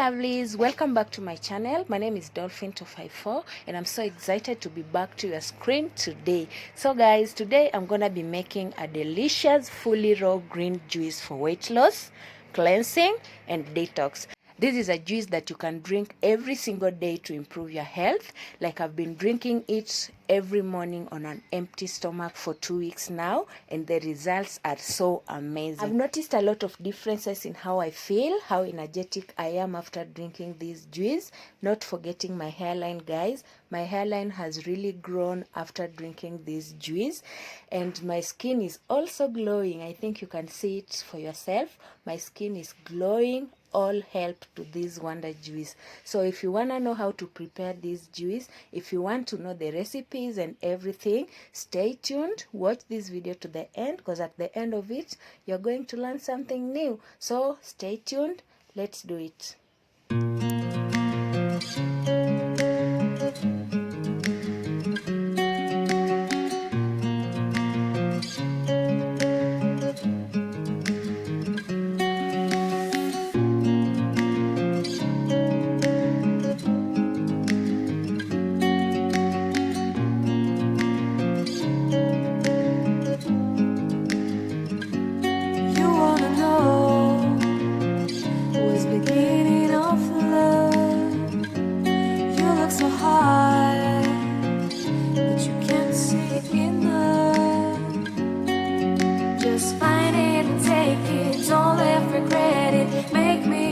lovelies, welcome back to my channel. My name is Dolphin254 and I'm so excited to be back to your screen today. So guys, today I'm gonna be making a delicious fully raw green juice for weight loss, cleansing and detox. This is a juice that you can drink every single day to improve your health. Like I've been drinking it every morning on an empty stomach for 2 weeks now, and the results are so amazing. I've noticed a lot of differences in how I feel, how energetic I am after drinking this juice. Not forgetting my hairline, guys. My hairline has really grown after drinking this juice, and my skin is also glowing. I think you can see it for yourself. My skin is glowing. All help to this wonder juice. So if you want to know how to prepare this juice, if you want to know the recipes and everything, stay tuned, watch this video to the end, because at the end of it you're going to learn something new. So stay tuned, let's do it.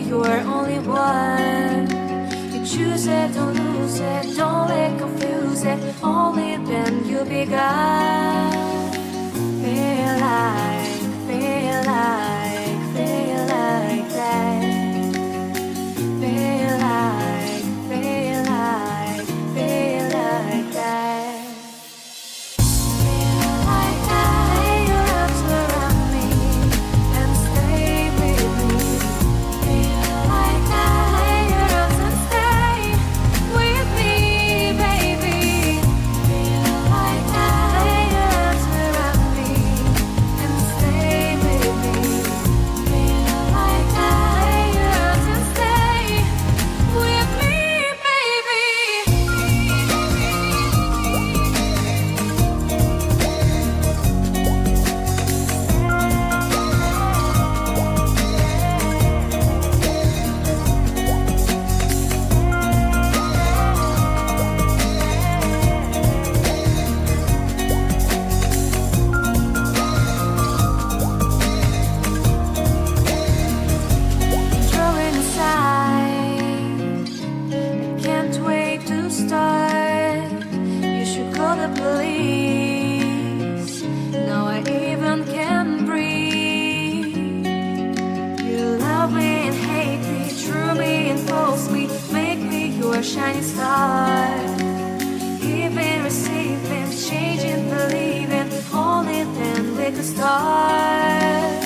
You're only one. You choose it, don't lose it, don't let confuse it. Only then you begun. Feel like, feel like, feel like that. Feel like, feel like, feel like that. Police. Now I even can breathe. You love me and hate me, true me and false me, make me your shining star. Giving, receiving, changing, believing, only then we could start.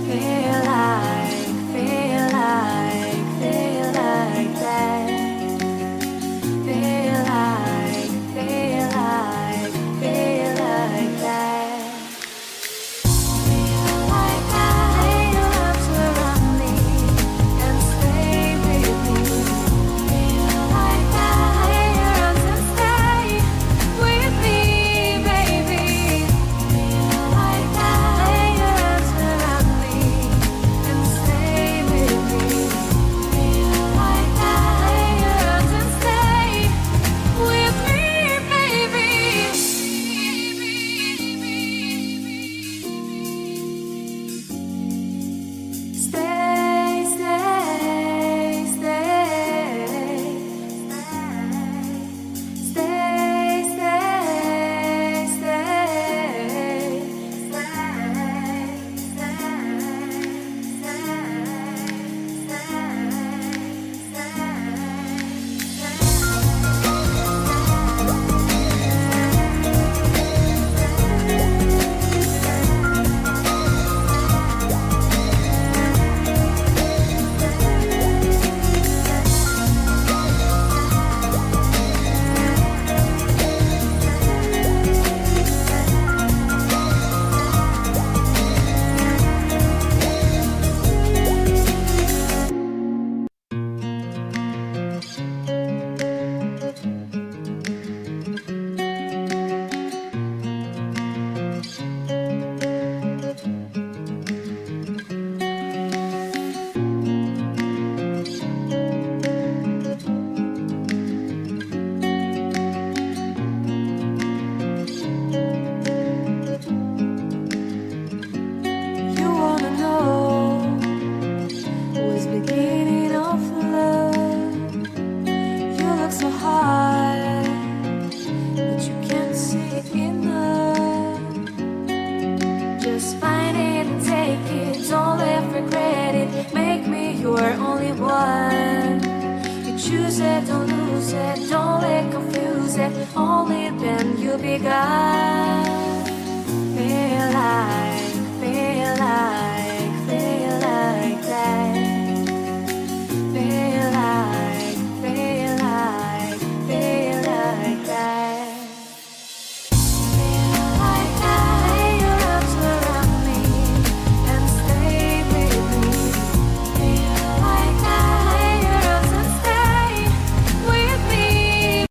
Feel like, feel like, feel like that. Feel like, feel like, feel like that. Feel like that. Lay your arms around me and stay with me. Feel like that. Lay your arms to be God.